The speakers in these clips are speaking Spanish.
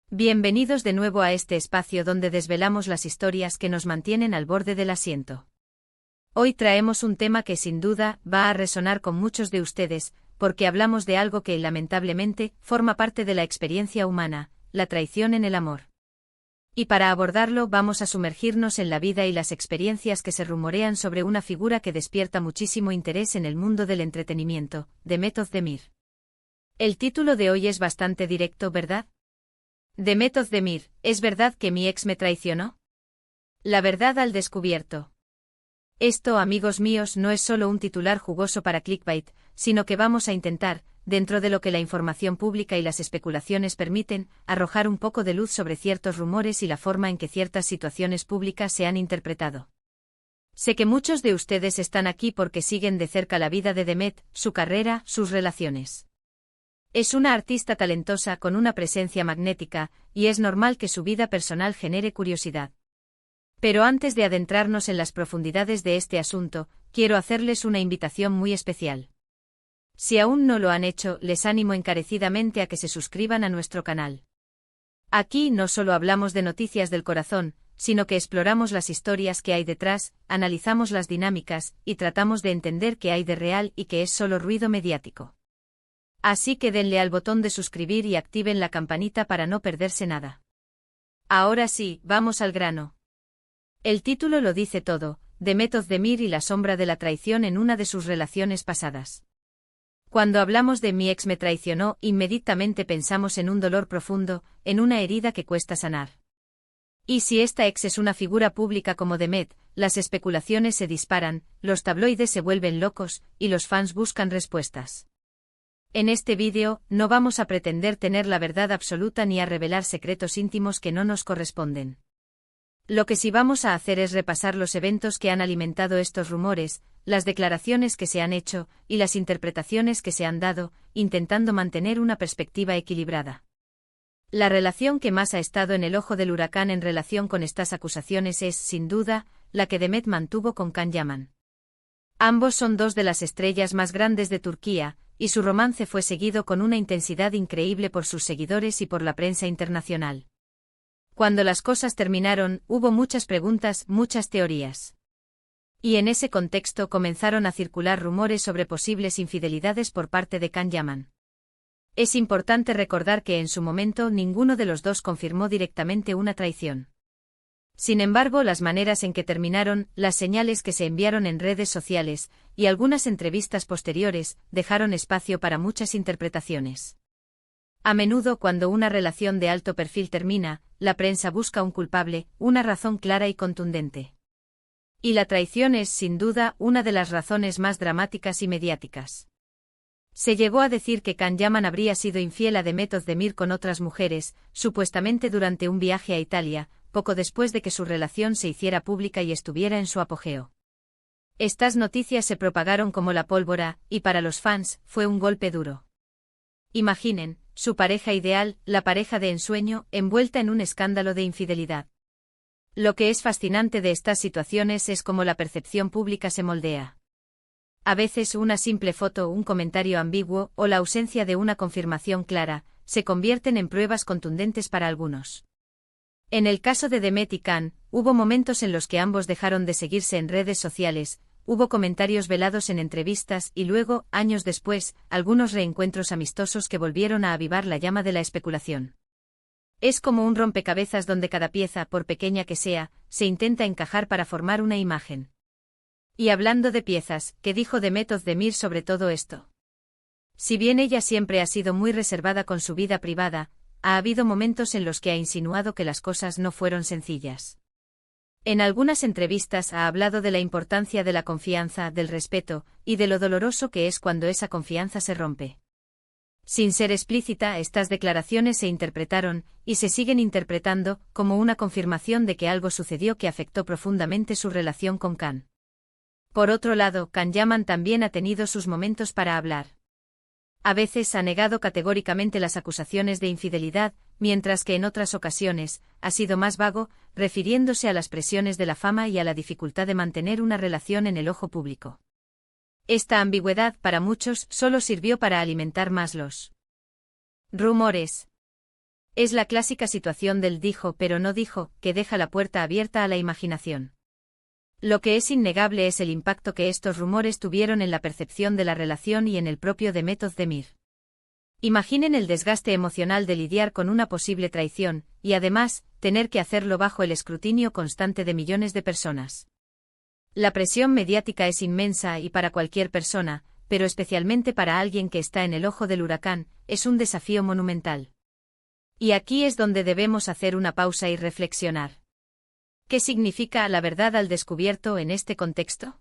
Bienvenidos de nuevo a este espacio donde desvelamos las historias que nos mantienen al borde del asiento. Hoy traemos un tema que sin duda va a resonar con muchos de ustedes, porque hablamos de algo que, lamentablemente, forma parte de la experiencia humana, la traición en el amor. Y para abordarlo vamos a sumergirnos en la vida y las experiencias que se rumorean sobre una figura que despierta muchísimo interés en el mundo del entretenimiento, Demet Özdemir. El título de hoy es bastante directo, ¿verdad? Demet Özdemir, ¿es verdad que mi ex me traicionó? La verdad al descubierto. Esto, amigos míos, no es solo un titular jugoso para clickbait, sino que vamos a intentar, dentro de lo que la información pública y las especulaciones permiten, arrojar un poco de luz sobre ciertos rumores y la forma en que ciertas situaciones públicas se han interpretado. Sé que muchos de ustedes están aquí porque siguen de cerca la vida de Demet, su carrera, sus relaciones. Es una artista talentosa con una presencia magnética, y es normal que su vida personal genere curiosidad. Pero antes de adentrarnos en las profundidades de este asunto, quiero hacerles una invitación muy especial. Si aún no lo han hecho, les animo encarecidamente a que se suscriban a nuestro canal. Aquí no solo hablamos de noticias del corazón, sino que exploramos las historias que hay detrás, analizamos las dinámicas, y tratamos de entender qué hay de real y qué es solo ruido mediático. Así que denle al botón de suscribir y activen la campanita para no perderse nada. Ahora sí, vamos al grano. El título lo dice todo, Demet Özdemir y la sombra de la traición en una de sus relaciones pasadas. Cuando hablamos de mi ex me traicionó, inmediatamente pensamos en un dolor profundo, en una herida que cuesta sanar. Y si esta ex es una figura pública como Demet, las especulaciones se disparan, los tabloides se vuelven locos, y los fans buscan respuestas. En este vídeo, no vamos a pretender tener la verdad absoluta ni a revelar secretos íntimos que no nos corresponden. Lo que sí vamos a hacer es repasar los eventos que han alimentado estos rumores, las declaraciones que se han hecho, y las interpretaciones que se han dado, intentando mantener una perspectiva equilibrada. La relación que más ha estado en el ojo del huracán en relación con estas acusaciones es, sin duda, la que Demet mantuvo con Can Yaman. Ambos son dos de las estrellas más grandes de Turquía, y su romance fue seguido con una intensidad increíble por sus seguidores y por la prensa internacional. Cuando las cosas terminaron, hubo muchas preguntas, muchas teorías. Y en ese contexto comenzaron a circular rumores sobre posibles infidelidades por parte de Can Yaman. Es importante recordar que en su momento ninguno de los dos confirmó directamente una traición. Sin embargo, las maneras en que terminaron, las señales que se enviaron en redes sociales, y algunas entrevistas posteriores, dejaron espacio para muchas interpretaciones. A menudo cuando una relación de alto perfil termina, la prensa busca un culpable, una razón clara y contundente. Y la traición es, sin duda, una de las razones más dramáticas y mediáticas. Se llegó a decir que Can Yaman habría sido infiel a Demet Özdemir con otras mujeres, supuestamente durante un viaje a Italia, poco después de que su relación se hiciera pública y estuviera en su apogeo. Estas noticias se propagaron como la pólvora, y para los fans, fue un golpe duro. Imaginen, su pareja ideal, la pareja de ensueño, envuelta en un escándalo de infidelidad. Lo que es fascinante de estas situaciones es cómo la percepción pública se moldea. A veces una simple foto, un comentario ambiguo, o la ausencia de una confirmación clara, se convierten en pruebas contundentes para algunos. En el caso de Demet y Can, hubo momentos en los que ambos dejaron de seguirse en redes sociales, hubo comentarios velados en entrevistas y luego, años después, algunos reencuentros amistosos que volvieron a avivar la llama de la especulación. Es como un rompecabezas donde cada pieza, por pequeña que sea, se intenta encajar para formar una imagen. Y hablando de piezas, ¿qué dijo Demet Özdemir sobre todo esto? Si bien ella siempre ha sido muy reservada con su vida privada, ha habido momentos en los que ha insinuado que las cosas no fueron sencillas. En algunas entrevistas ha hablado de la importancia de la confianza, del respeto, y de lo doloroso que es cuando esa confianza se rompe. Sin ser explícita, estas declaraciones se interpretaron, y se siguen interpretando, como una confirmación de que algo sucedió que afectó profundamente su relación con Can. Por otro lado, Can Yaman también ha tenido sus momentos para hablar. A veces ha negado categóricamente las acusaciones de infidelidad, mientras que en otras ocasiones, ha sido más vago, refiriéndose a las presiones de la fama y a la dificultad de mantener una relación en el ojo público. Esta ambigüedad, para muchos, solo sirvió para alimentar más los rumores. Es la clásica situación del dijo pero no dijo, que deja la puerta abierta a la imaginación. Lo que es innegable es el impacto que estos rumores tuvieron en la percepción de la relación y en el propio Demet Özdemir. Imaginen el desgaste emocional de lidiar con una posible traición, y además, tener que hacerlo bajo el escrutinio constante de millones de personas. La presión mediática es inmensa y para cualquier persona, pero especialmente para alguien que está en el ojo del huracán, es un desafío monumental. Y aquí es donde debemos hacer una pausa y reflexionar. ¿Qué significa la verdad al descubierto en este contexto?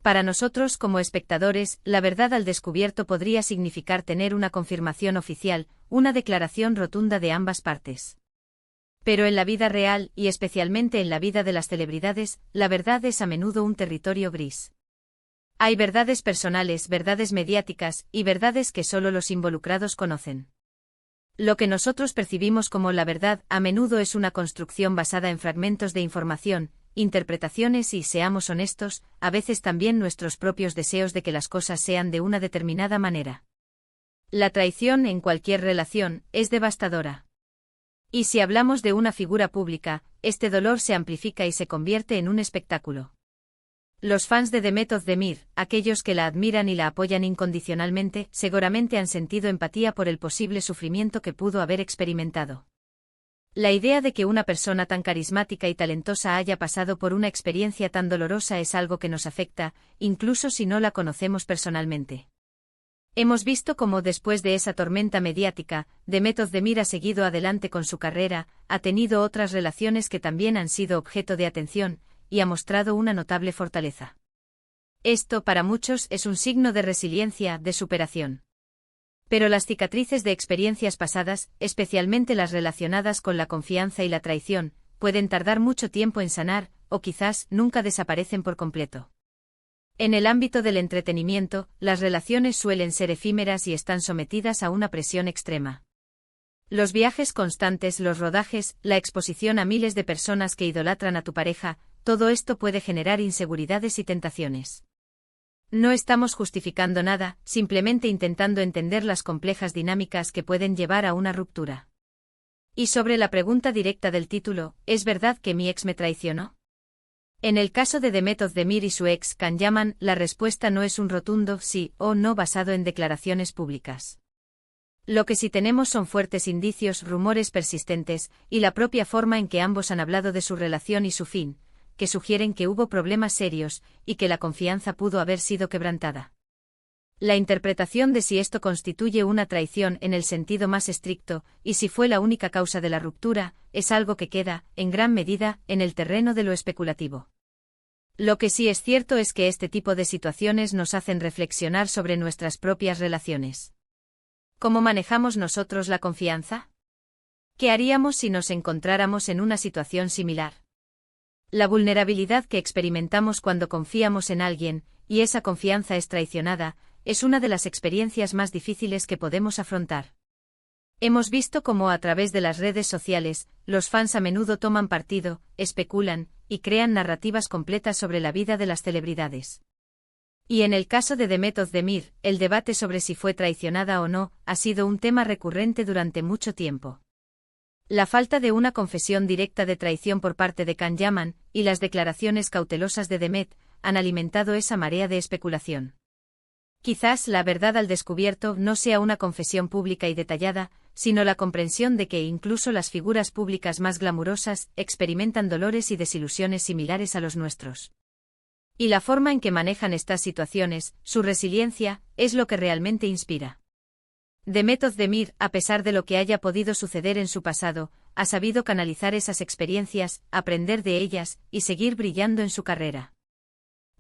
Para nosotros como espectadores, la verdad al descubierto podría significar tener una confirmación oficial, una declaración rotunda de ambas partes. Pero en la vida real, y especialmente en la vida de las celebridades, la verdad es a menudo un territorio gris. Hay verdades personales, verdades mediáticas, y verdades que solo los involucrados conocen. Lo que nosotros percibimos como la verdad a menudo es una construcción basada en fragmentos de información, interpretaciones y, seamos honestos, a veces también nuestros propios deseos de que las cosas sean de una determinada manera. La traición en cualquier relación es devastadora. Y si hablamos de una figura pública, este dolor se amplifica y se convierte en un espectáculo. Los fans de Demet Özdemir, aquellos que la admiran y la apoyan incondicionalmente, seguramente han sentido empatía por el posible sufrimiento que pudo haber experimentado. La idea de que una persona tan carismática y talentosa haya pasado por una experiencia tan dolorosa es algo que nos afecta, incluso si no la conocemos personalmente. Hemos visto cómo después de esa tormenta mediática, Demet Özdemir ha seguido adelante con su carrera, ha tenido otras relaciones que también han sido objeto de atención, y ha mostrado una notable fortaleza. Esto, para muchos, es un signo de resiliencia, de superación. Pero las cicatrices de experiencias pasadas, especialmente las relacionadas con la confianza y la traición, pueden tardar mucho tiempo en sanar, o quizás nunca desaparecen por completo. En el ámbito del entretenimiento, las relaciones suelen ser efímeras y están sometidas a una presión extrema. Los viajes constantes, los rodajes, la exposición a miles de personas que idolatran a tu pareja, todo esto puede generar inseguridades y tentaciones. No estamos justificando nada, simplemente intentando entender las complejas dinámicas que pueden llevar a una ruptura. Y sobre la pregunta directa del título, ¿es verdad que mi ex me traicionó? En el caso de Demet Özdemir y su ex Can Yaman, la respuesta no es un rotundo sí o no basado en declaraciones públicas. Lo que sí tenemos son fuertes indicios, rumores persistentes, y la propia forma en que ambos han hablado de su relación y su fin, que sugieren que hubo problemas serios, y que la confianza pudo haber sido quebrantada. La interpretación de si esto constituye una traición en el sentido más estricto, y si fue la única causa de la ruptura, es algo que queda, en gran medida, en el terreno de lo especulativo. Lo que sí es cierto es que este tipo de situaciones nos hacen reflexionar sobre nuestras propias relaciones. ¿Cómo manejamos nosotros la confianza? ¿Qué haríamos si nos encontráramos en una situación similar? La vulnerabilidad que experimentamos cuando confiamos en alguien, y esa confianza es traicionada, es una de las experiencias más difíciles que podemos afrontar. Hemos visto cómo a través de las redes sociales, los fans a menudo toman partido, especulan, y crean narrativas completas sobre la vida de las celebridades. Y en el caso de Demet Özdemir, el debate sobre si fue traicionada o no, ha sido un tema recurrente durante mucho tiempo. La falta de una confesión directa de traición por parte de Can Yaman, y las declaraciones cautelosas de Demet, han alimentado esa marea de especulación. Quizás la verdad al descubierto no sea una confesión pública y detallada, sino la comprensión de que incluso las figuras públicas más glamurosas experimentan dolores y desilusiones similares a los nuestros. Y la forma en que manejan estas situaciones, su resiliencia, es lo que realmente inspira. Demet Özdemir, a pesar de lo que haya podido suceder en su pasado, ha sabido canalizar esas experiencias, aprender de ellas, y seguir brillando en su carrera.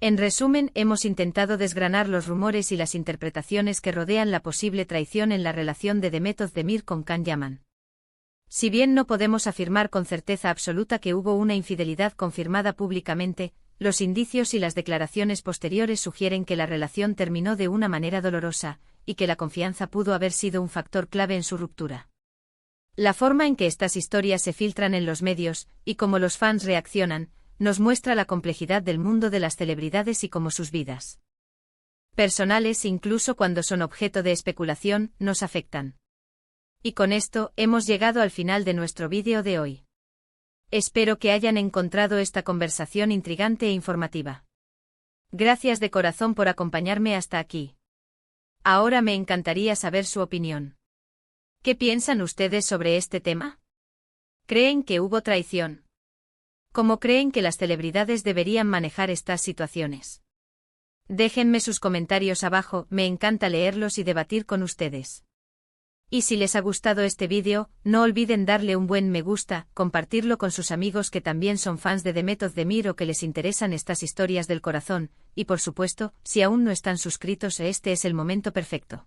En resumen, hemos intentado desgranar los rumores y las interpretaciones que rodean la posible traición en la relación de Demet Özdemir con Can Yaman. Si bien no podemos afirmar con certeza absoluta que hubo una infidelidad confirmada públicamente, los indicios y las declaraciones posteriores sugieren que la relación terminó de una manera dolorosa, y que la confianza pudo haber sido un factor clave en su ruptura. La forma en que estas historias se filtran en los medios, y cómo los fans reaccionan, nos muestra la complejidad del mundo de las celebridades y cómo sus vidas personales, incluso cuando son objeto de especulación, nos afectan. Y con esto, hemos llegado al final de nuestro vídeo de hoy. Espero que hayan encontrado esta conversación intrigante e informativa. Gracias de corazón por acompañarme hasta aquí. Ahora me encantaría saber su opinión. ¿Qué piensan ustedes sobre este tema? ¿Creen que hubo traición? ¿Cómo creen que las celebridades deberían manejar estas situaciones? Déjenme sus comentarios abajo, me encanta leerlos y debatir con ustedes. Y si les ha gustado este vídeo, no olviden darle un buen me gusta, compartirlo con sus amigos que también son fans de Demet Özdemir o que les interesan estas historias del corazón, y por supuesto, si aún no están suscritos, este es el momento perfecto.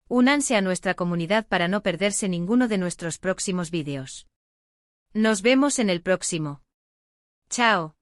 Únanse a nuestra comunidad para no perderse ninguno de nuestros próximos vídeos. Nos vemos en el próximo. Chao.